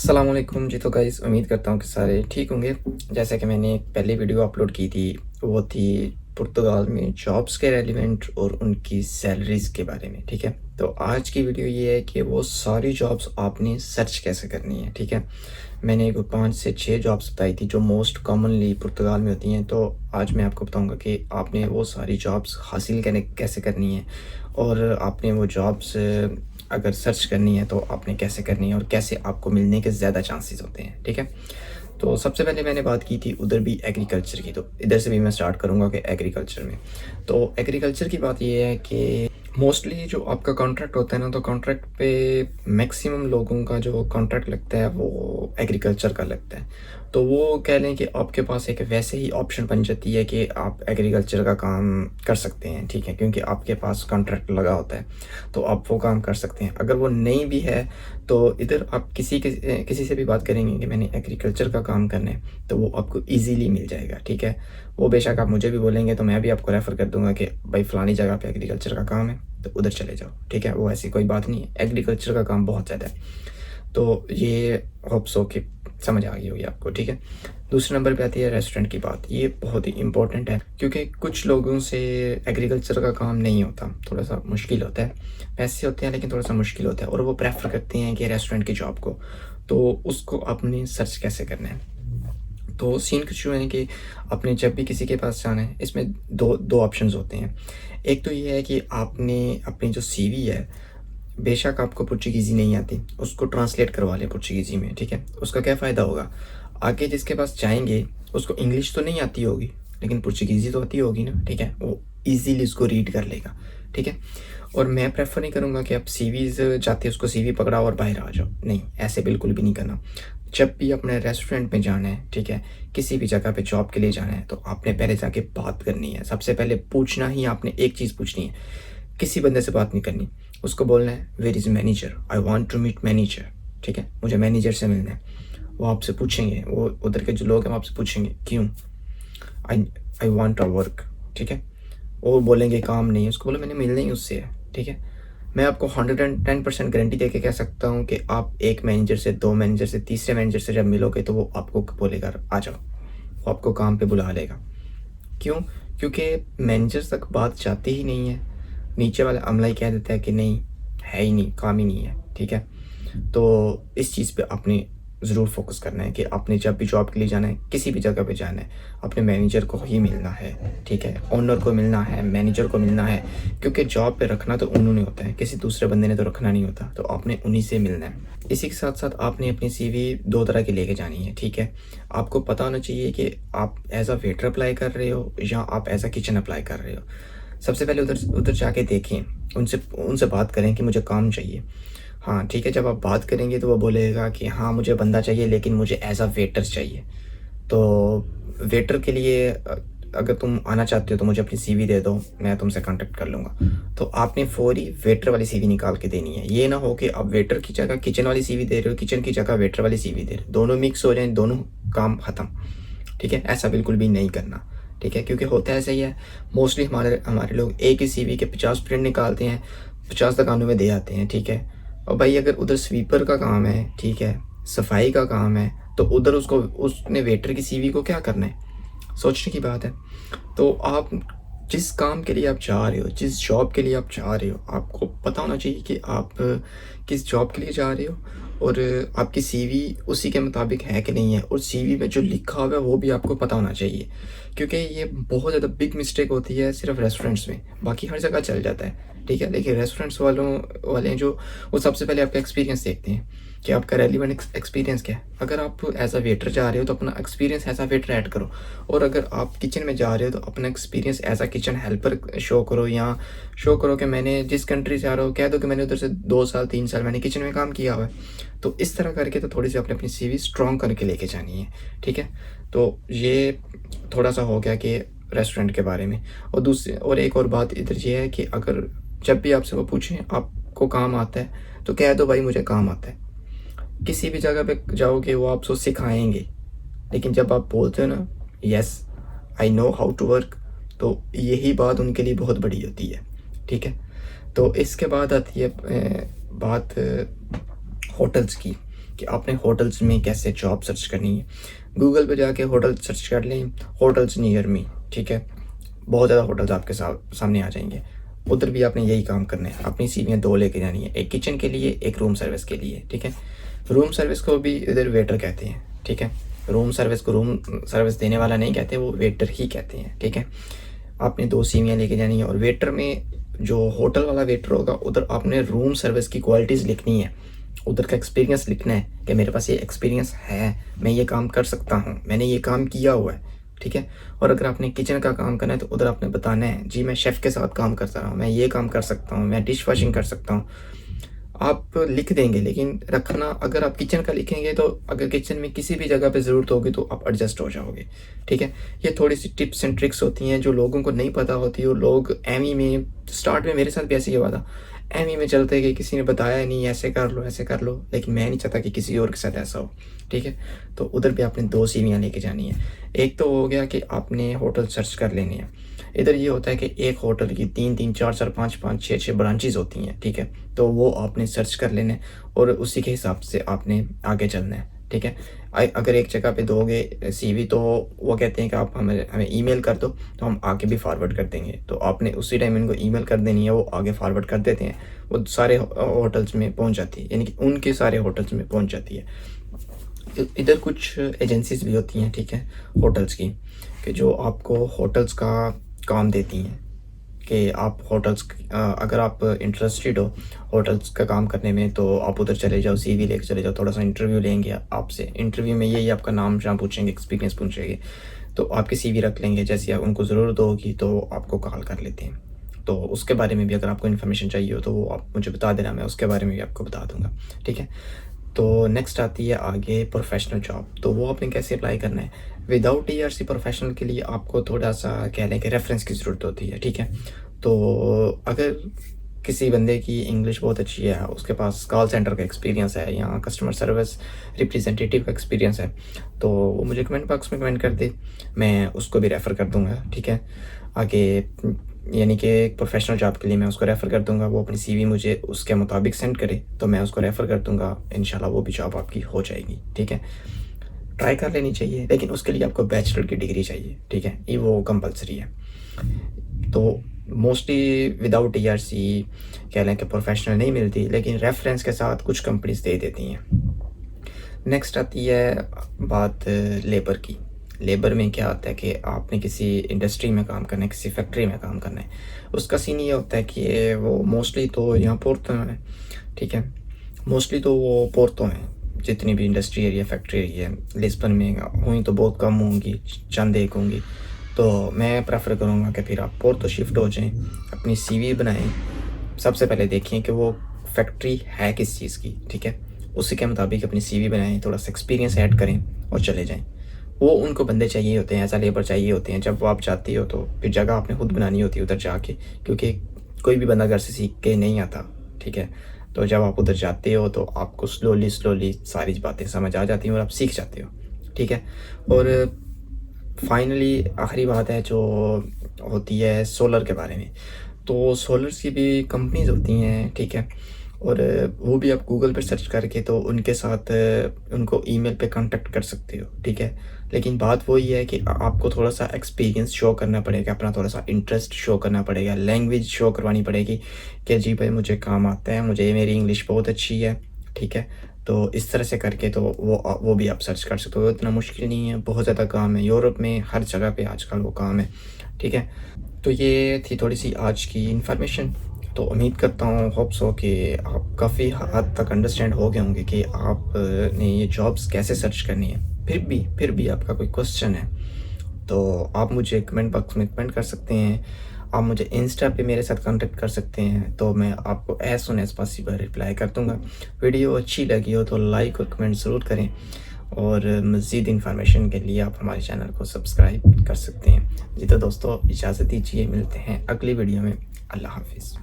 अस्सलाम वालेकुम जी। तो गाइस उम्मीद करता हूँ कि सारे ठीक होंगे। जैसा कि मैंने एक पहली वीडियो अपलोड की थी, वो थी पुर्तगाल में जॉब्स के रेलिवेंट और उनकी सैलरीज़ के बारे में, ठीक है। तो आज की वीडियो ये है कि वो सारी जॉब्स आपने सर्च कैसे करनी है, ठीक है। मैंने एक 5 से 6 जॉब्स बताई थी जो मोस्ट कॉमनली पुर्तगाल में होती हैं। तो आज मैं आपको बताऊँगा कि आपने वो सारी जॉब्स हासिल कैसे करनी है, और आपने वो जॉब्स अगर सर्च करनी है तो आपने कैसे करनी है और कैसे आपको मिलने के ज़्यादा चांसेस होते हैं, ठीक है। तो सबसे पहले मैंने बात की थी उधर भी एग्रीकल्चर की, तो इधर से भी मैं स्टार्ट करूँगा कि एग्रीकल्चर में। तो एग्रीकल्चर की बात ये है कि मोस्टली जो आपका कॉन्ट्रैक्ट होता है ना, तो कॉन्ट्रैक्ट पे मैक्सिमम लोगों का जो कॉन्ट्रैक्ट लगता है वो एग्रीकल्चर का लगता है। तो वो कह लें कि आपके पास एक वैसे ही ऑप्शन बन जाती है कि आप एग्रीकल्चर का काम कर सकते हैं, ठीक है, क्योंकि आपके पास कॉन्ट्रैक्ट लगा होता है, तो आप वो काम कर सकते हैं। अगर वो नहीं भी है तो इधर आप किसी से भी बात करेंगे कि मैंने एग्रीकल्चर का काम करना है, तो वो आपको ईज़िली मिल जाएगा, ठीक है। वो बेशक आप मुझे भी बोलेंगे तो मैं भी आपको रेफ़र कर दूँगा कि भाई फ़लानी जगह पे एग्रीकल्चर का काम है, तो उधर चले जाओ, ठीक है। वो ऐसी कोई बात नहीं है, एग्रीकल्चर का काम बहुत ज़्यादा है। तो ये होप सो कि समझ आ गई होगी आपको, ठीक है। दूसरे नंबर पे आती है रेस्टोरेंट की बात। ये बहुत ही इम्पोर्टेंट है क्योंकि कुछ लोगों से एग्रीकल्चर का काम नहीं होता, थोड़ा-सा मुश्किल होता है। पैसे होते हैं लेकिन थोड़ा-सा मुश्किल होता है और वो प्रेफ़र करते हैं कि रेस्टोरेंट की जॉब को। तो उसको आपने सर्च कैसे करना है? तो सीन कुछ यूँ है कि आपने जब भी किसी के पास जाना है, इसमें 2 ऑप्शंस होते हैं। एक तो ये है कि आपने अपनी जो सीवी है, बेशक आपको पोर्चुगीज़ी नहीं आती, उसको ट्रांसलेट करवा लें पोर्चुगीज़ी में, ठीक है? उसका क्या फ़ायदा होगा? आगे जिसके पास जाएँगे, उसको इंग्लिश तो नहीं आती होगी, लेकिन पोर्चुगीज़ी तो आती होगी ना, ठीक है? वो ईज़िली उसको रीड कर लेगा, ठीक है? और मैं प्रेफ़र नहीं करूँगा कि आप सीवीज़ जाते उसको सीवी पकड़ाओ और बाहर आ जाओ, नहीं, ऐसे बिल्कुल भी नहीं करना। जब भी अपने रेस्टोरेंट में जाना है, ठीक है? किसी भी जगह पे जॉब के लिए जाना है, तो आपने पहले जाके बात करनी है। सबसे पहले पूछना ही आपने एक चीज़ पूछनी है, किसी बंदे से बात नहीं करनी। उसको बोलना है where is manager? I want to meet manager, ठीक है? मुझे मैनेजर से मिलना है। वो आपसे पूछेंगे, वो उधर के जो लोग हैं वो आपसे पूछेंगे क्यों? आई आई वांट अ वर्क, ठीक है? वो बोलेंगे काम नहीं है, उसको बोलो मैंने मिलना ही उससे है, ठीक है? मैं आपको 110% गारंटी देके कह सकता हूँ कि आप एक मैनेजर से, 2 मैनेजर से, तीसरे मैनेजर से जब मिलोगे तो वो आपको बोलेगा आ जाओ, वो आपको काम पे बुला लेगा। क्यों? क्योंकि मैनेजर्स तक बात जाती ही नहीं है। नीचे वाला अमला ही कह देता है कि नहीं, है ही नहीं, काम ही नहीं है, ठीक है? तो इस चीज़ पे आपने ज़रूर फ़ोकस करना है कि आपने जब भी जॉब के लिए जाना है, किसी भी जगह पे जाना है, अपने मैनेजर को ही मिलना है, ठीक है? ओनर को मिलना है, मैनेजर को मिलना है, क्योंकि जॉब पे रखना तो उन्होंने होता है, किसी दूसरे बंदे ने तो रखना नहीं होता, तो आपने उन्हीं से मिलना है। इसी के साथ-साथ आपने अपनी सीवी 2 तरह की लेके जानी है, ठीक है? आपको पता होना चाहिए कि आप एज़ अ वेटर अप्लाई कर रहे हो या आप एज़ अ किचन अप्लाई कर रहे हो। सबसे पहले उधर उधर जाके देखें, उनसे उनसे बात करें कि मुझे काम चाहिए। हाँ, ठीक है, जब आप बात करेंगे तो वो बोलेगा कि हाँ, मुझे बंदा चाहिए लेकिन मुझे एज़ अ वेटर चाहिए। तो वेटर के लिए अगर तुम आना चाहते हो तो मुझे अपनी सीवी दे दो, मैं तुमसे कॉन्टैक्ट कर लूँगा। तो आपने फ़ौरी वेटर वाली सीवी निकाल के देनी है। ये ना हो कि आप वेटर की जगह किचन वाली सीवी दे रहे हो, किचन की जगह वेटर वाली सीवी दे रहे हो। दोनों मिक्स हो जाएँ, दोनों काम ख़त्म। ठीक है? ऐसा बिल्कुल भी नहीं करना। ठीक है? क्योंकि होता ऐसा ही है, मोस्टली हमारे हमारे लोग एक ही सीवी के 50 प्रिंट निकालते हैं, 50 दुकानों में दे आते हैं, ठीक है? और भाई अगर उधर स्वीपर का काम है, ठीक है? सफाई का काम है, तो उधर उसको उसने वेटर की सीवी को क्या करना है? सोचने की बात है। तो आप जिस काम के लिए आप जा रहे हो, जिस जॉब के लिए आप जा रहे हो, आपको पता होना चाहिए कि आप किस जॉब के लिए जा रहे हो और आपकी सीवी उसी के मुताबिक है कि नहीं है, और सीवी में जो लिखा हुआ है वो भी आपको पता होना चाहिए। क्योंकि ये बहुत ज़्यादा बिग मिस्टेक होती है सिर्फ रेस्टोरेंट्स में, बाकी हर जगह चल जाता है, ठीक है? लेकिन रेस्टोरेंट्स वाले जो वो सबसे पहले आपका एक्सपीरियंस देखते हैं कि आपका रेलिवेंट एक्सपीरियंस क्या है। अगर आप एज़ अ वेटर जा रहे हो तो अपना experience as a waiter add करो, और अगर आप किचन में जा रहे हो तो अपना experience as a kitchen helper show करो, या शो करो कि मैंने जिस कंट्री से आ रहा हूँ, कह दो कि मैंने उधर से 2 साल 3 साल मैंने किचन में काम किया हुआ है। तो इस तरह करके तो थोड़ी सी आपने अपनी सीवी स्ट्रॉन्ग करके लेके जानी है, ठीक है? तो ये थोड़ा सा हो गया कि रेस्टोरेंट के बारे में। और दूसरी और एक और बात इधर ये है कि अगर जब भी आपसे वो पूछें आपको काम आता है, तो कह दो भाई मुझे काम आता है। किसी भी जगह पे जाओगे वो आपको सिखाएँगे, लेकिन जब आप बोलते हो ना yes I know how to work, तो यही बात उनके लिए बहुत बड़ी होती है, ठीक है? तो इसके बाद आती है बात होटल्स की। कि आपने होटल्स में कैसे जॉब सर्च करनी है। गूगल पे जाके होटल सर्च कर लें, होटल्स नियर मी, ठीक है? बहुत ज़्यादा होटल्स आपके सामने आ जाएँगे। उधर भी आपने यही काम करना है, अपनी सीवियाँ 2 लेके जानी है, एक किचन के लिए, एक रूम सर्विस के लिए, ठीक है? रूम सर्विस को भी इधर वेटर कहते हैं, ठीक है? रूम सर्विस को रूम सर्विस देने वाला नहीं कहते, वो वेटर ही कहते हैं, ठीक है? आपने 2 सीवियाँ लेके जानी है और वेटर में जो होटल वाला वेटर होगा, उधर आपने रूम सर्विस की क्वालिटीज़ लिखनी है। उधर का एक्सपीरियंस लिखना है कि मेरे पास ये एक्सपीरियंस है, मैं ये काम कर सकता हूँ, मैंने ये काम किया हुआ है, ठीक है? और अगर आपने किचन का काम करना है तो उधर आपने बताना है, जी मैं शेफ़ के साथ काम करता रहा हूँ, मैं ये काम कर सकता हूँ, मैं डिश वॉशिंग कर सकता हूँ। आप लिख देंगे, लेकिन रखना, अगर आप किचन का लिखेंगे तो अगर किचन में किसी भी जगह पे ज़रूरत होगी तो आप एडजस्ट हो जाओगे, ठीक है? ये थोड़ी-सी टिप्स एंड ट्रिक्स होती हैं जो लोगों को नहीं पता होती, और लोग एमी में, स्टार्ट में मेरे साथ भी ऐसे ही हुआ था। एमी में चलते गए, किसी ने बताया नहीं ऐसे कर लो, लेकिन मैं नहीं चाहता कि किसी और के साथ ऐसा हो, ठीक है? तो उधर भी आपने 2 सीवियाँ लेके जानी है। एक तो हो गया कि आपने होटल सर्च कर लेने हैं। इधर ये होता है कि एक होटल की 3-3, 4-4, 5-5, 6-6 ब्रांचेज़ होती हैं, ठीक है? तो वो आपने सर्च कर लेना है और उसी के हिसाब से आपने आगे चलना है, ठीक है? अगर एक जगह पे दोगे सीवी तो वो कहते हैं कि आप हमें हमें ईमेल कर दो, तो हम आगे भी फॉरवर्ड कर देंगे। तो आपने उसी टाइम इनको ईमेल कर देनी है, वो आगे फॉरवर्ड कर देते हैं। वो सारे होटल्स में पहुँच जाती है, यानी कि उनके सारे होटल्स में पहुँच जाती है। इधर कुछ एजेंसीज़ भी होती हैं, ठीक है, होटल्स की, कि जो आपको होटल्स का काम देती हैं कि आप होटल्स अगर आप इंटरेस्टेड हो होटल्स का काम करने में तो आप उधर चले जाओ, सीवी लेके चले जाओ, थोड़ा सा इंटरव्यू लेंगे आपसे। इंटरव्यू में यही आपका नाम शाम पूछेंगे, एक्सपीरियंस पूछेंगे, तो आपकी सीवी रख लेंगे, जैसे उनको ज़रूरत होगी तो आपको कॉल कर लेते हैं। तो उसके बारे में भी अगर आपको इन्फॉर्मेशन चाहिए हो तो वो आप मुझे बता देना, मैं उसके बारे में भी आपको बता दूँगा, ठीक है? तो नेक्स्ट आती है आगे प्रोफेशनल जॉब, तो वो आपने कैसे अप्लाई करना है। विदाउट ईआरसी प्रोफेशनल के लिए आपको थोड़ा-सा कह लें कि रेफ़रेंस की ज़रूरत होती है, ठीक है? तो अगर किसी बंदे की इंग्लिश बहुत अच्छी है, उसके पास कॉल सेंटर का एक्सपीरियंस है या कस्टमर सर्विस रिप्रेजेंटेटिव का एक्सपीरियंस है, तो वो मुझे कमेंट बॉक्स में कमेंट कर दे, मैं उसको भी रेफ़र कर दूँगा, ठीक है? आगे यानी कि एक प्रोफेशनल जॉब के लिए मैं उसको रेफ़र कर दूँगा, वो अपनी सीवी मुझे उसके मुताबिक सेंड करे, तो मैं उसको रेफ़र कर दूँगा, इंशाल्लाह वो भी जॉब आपकी हो जाएगी, ठीक है? ट्राई कर लेनी चाहिए, लेकिन उसके लिए आपको बैचलर की डिग्री चाहिए, ठीक है? ये वो कंपल्सरी है। तो मोस्टली विदाउट ईआरसी कह लें कि प्रोफेशनल नहीं मिलती, लेकिन रेफ़रेंस के साथ कुछ कंपनीज़ दे देती हैं। नेक्स्ट आती है बात लेबर की। लेबर में क्या होता है कि आपने किसी इंडस्ट्री में काम करना है, किसी फैक्ट्री में काम करना है। उसका सीन ये होता है कि वो मोस्टली तो यहाँ पोर्तो हैं, ठीक है? मोस्टली तो वो पोर्तो हैं, जितनी भी industry area, factory area Lisbon में हुई तो बहुत कम होंगी, चंद एक होंगी। तो मैं प्रेफ़र करूँगा कि फिर आप पोर्तो शिफ्ट हो जाएँ, अपनी सीवी बनाएँ। सबसे पहले देखें कि वो फैक्ट्री है किस चीज़ की, ठीक है? उसी के मुताबिक अपनी सीवी बनाएँ, थोड़ा-सा एक्सपीरियंस ऐड करें और चले जाएँ। वो उनको बंदे चाहिए होते हैं, ऐसा लेबर चाहिए होते हैं, जब वो आप जाते हो तो फिर जगह आपने खुद बनानी होती है उधर जाके, क्योंकि कोई भी बंदा घर से सीख के नहीं आता, ठीक है? तो जब आप उधर जाते हो तो आपको स्लोली सारी बातें समझ आ जाती हैं और आप सीख जाते हो, ठीक है? और फाइनली आखिरी बात है जो होती है सोलर के बारे में। तो सोलर्स की भी कंपनीज़ होती हैं, ठीक है? और वो भी आप गूगल पे सर्च करके तो उनके साथ उनको ईमेल पे कॉन्टैक्ट कर सकते हो, ठीक है? लेकिन बात वही है कि आपको थोड़ा-सा एक्सपीरियंस शो करना पड़ेगा, अपना थोड़ा-सा इंटरेस्ट शो करना पड़ेगा, लैंग्वेज शो करवानी पड़ेगी कि जी भाई मुझे काम आता है, मुझे मेरी इंग्लिश बहुत अच्छी है, ठीक है? तो इस तरह से करके तो वो भी आप सर्च कर सकते हो, इतना मुश्किल नहीं है, बहुत ज़्यादा काम है, यूरोप में हर जगह पे आजकल वो काम है, ठीक है? तो ये थी थोड़ी-सी आज की इन्फॉर्मेशन। तो उम्मीद करता हूँ, होप सो कि आप काफ़ी हद तक अंडरस्टैंड हो गए होंगे कि आप ने ये जॉब्स कैसे सर्च करनी है। फिर भी आपका कोई क्वेश्चन है, तो आप मुझे कमेंट बॉक्स में कमेंट कर सकते हैं। आप मुझे इंस्टा पे मेरे साथ कॉन्टैक्ट कर सकते हैं, तो मैं आपको as soon as possible reply कर दूँगा। वीडियो अच्छी लगी हो तो लाइक और कमेंट ज़रूर करें, और मज़ीद इन्फॉर्मेशन के लिए आप हमारे चैनल को सब्सक्राइब कर सकते हैं। जी तो दोस्तों, इजाज़त दीजिए, मिलते हैं अगली वीडियो में। अल्लाह हाफ़िज़।